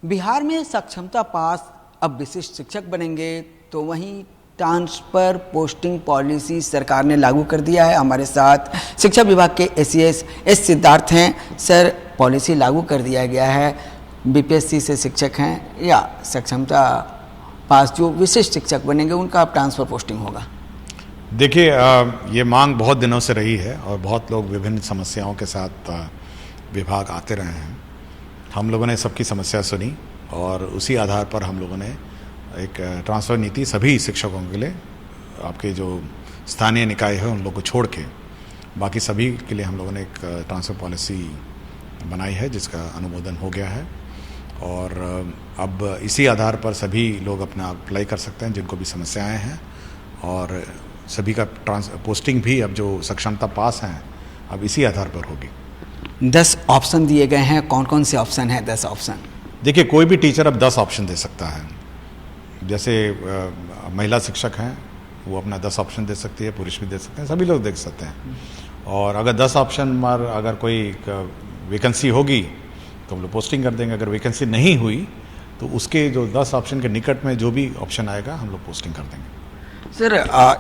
बिहार में सक्षमता पास अब विशिष्ट शिक्षक बनेंगे, तो वहीं ट्रांसफर पोस्टिंग पॉलिसी सरकार ने लागू कर दिया है। हमारे साथ शिक्षा विभाग के एस सिद्धार्थ हैं। सर, पॉलिसी लागू कर दिया गया है, बीपीएससी से शिक्षक हैं या सक्षमता पास जो विशिष्ट शिक्षक बनेंगे उनका अब ट्रांसफर पोस्टिंग होगा। देखिए, ये मांग बहुत दिनों से रही है और बहुत लोग विभिन्न समस्याओं के साथ विभाग आते रहे हैं। हम लोगों ने सबकी समस्या सुनी और उसी आधार पर हम लोगों ने एक ट्रांसफ़र नीति सभी शिक्षकों के लिए, आपके जो स्थानीय निकाय है उन लोगों को छोड़ के बाकी सभी के लिए हम लोगों ने एक ट्रांसफ़र पॉलिसी बनाई है जिसका अनुमोदन हो गया है। और अब इसी आधार पर सभी लोग अपना अप्लाई कर सकते हैं जिनको भी समस्याएं हैं, और सभी का पोस्टिंग भी अब जो सक्षमता पास हैं अब इसी आधार पर होगी। 10 ऑप्शन दिए गए हैं, कौन कौन से ऑप्शन हैं? 10 ऑप्शन। देखिए, कोई भी टीचर अब 10 ऑप्शन दे सकता है। जैसे महिला शिक्षक हैं वो अपना 10 ऑप्शन दे सकती है, पुरुष भी दे सकते हैं, सभी लोग दे सकते हैं। और अगर 10 ऑप्शन पर अगर कोई वैकेंसी होगी तो हम लोग पोस्टिंग कर देंगे। अगर वैकेंसी नहीं हुई तो उसके जो 10 ऑप्शन के निकट में जो भी ऑप्शन आएगा हम लोग पोस्टिंग कर देंगे। सर,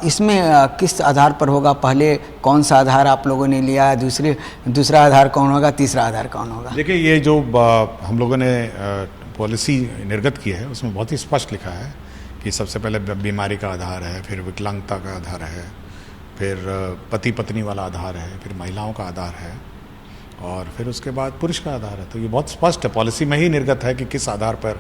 इसमें किस आधार पर होगा? पहले कौन सा आधार आप लोगों ने लिया, दूसरा आधार कौन होगा, तीसरा आधार कौन होगा? देखिए, ये जो हम लोगों ने पॉलिसी निर्गत की है उसमें बहुत ही स्पष्ट लिखा है कि सबसे पहले बीमारी का आधार है, फिर विकलांगता का आधार है, फिर पति पत्नी वाला आधार है, फिर महिलाओं का आधार है और फिर उसके बाद पुरुष का आधार है। तो ये बहुत स्पष्ट है, पॉलिसी में ही निर्गत है कि किस आधार पर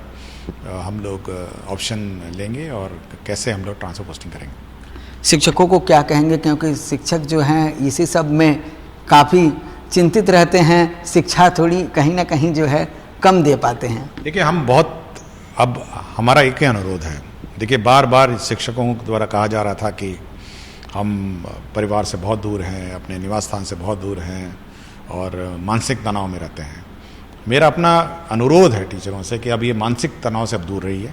हम लोग ऑप्शन लेंगे और कैसे हम लोग ट्रांसफर पोस्टिंग करेंगे। शिक्षकों को क्या कहेंगे, क्योंकि शिक्षक जो हैं इसी सब में काफ़ी चिंतित रहते हैं, शिक्षा थोड़ी कहीं ना कहीं जो है कम दे पाते हैं। देखिए, अब हमारा एक ही अनुरोध है। देखिए, बार बार शिक्षकों द्वारा कहा जा रहा था कि हम परिवार से बहुत दूर हैं, अपने निवास स्थान से बहुत दूर हैं और मानसिक तनाव में रहते हैं। मेरा अपना अनुरोध है टीचरों से कि अब ये मानसिक तनाव से अब दूर रहिए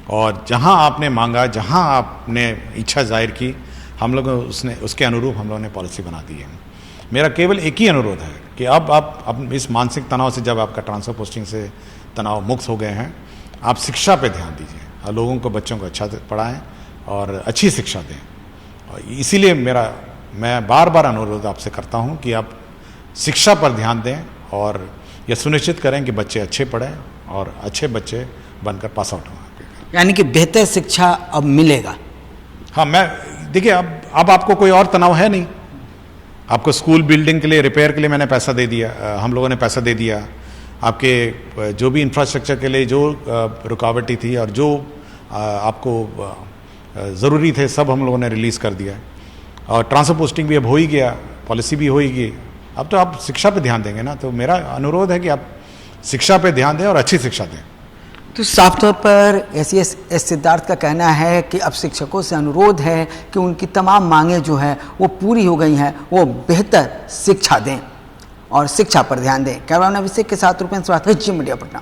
और जहां आपने मांगा, जहां आपने इच्छा जाहिर की, हम लोग उसके अनुरूप हम लोगों ने पॉलिसी बना दी है। मेरा केवल एक ही अनुरोध है कि अब आप इस मानसिक तनाव से, जब आपका ट्रांसफ़र पोस्टिंग से तनाव मुक्त हो गए हैं, आप शिक्षा पे ध्यान दीजिए और लोगों को, बच्चों को अच्छा पढ़ाएं और अच्छी शिक्षा दें। और इसीलिए मैं बार बार अनुरोध आपसे करता हूं कि आप शिक्षा पर ध्यान दें और यह सुनिश्चित करें कि बच्चे अच्छे पढ़ें और अच्छे बच्चे बनकर पास आउट हों। यानी कि बेहतर शिक्षा अब मिलेगा। हाँ, देखिए, अब आपको कोई और तनाव है नहीं। आपको स्कूल बिल्डिंग के लिए, रिपेयर के लिए मैंने पैसा दे दिया, हम लोगों ने पैसा दे दिया। आपके जो भी इंफ्रास्ट्रक्चर के लिए जो रुकावटें थी और जो आपको ज़रूरी थे सब हम लोगों ने रिलीज़ कर दिया। और ट्रांसफर पोस्टिंग भी अब हो ही गया, पॉलिसी भी होगी। अब तो आप शिक्षा पे ध्यान देंगे ना, तो मेरा अनुरोध है कि आप शिक्षा पे ध्यान दें और अच्छी शिक्षा दें। तो साफ तौर पर एस सिद्धार्थ का कहना है कि अब शिक्षकों से अनुरोध है कि उनकी तमाम मांगें जो है वो पूरी हो गई हैं, वो बेहतर शिक्षा दें और शिक्षा पर ध्यान दें। कैमरामैन अभिषेक के साथ रुपेंद्र मीडिया पटना।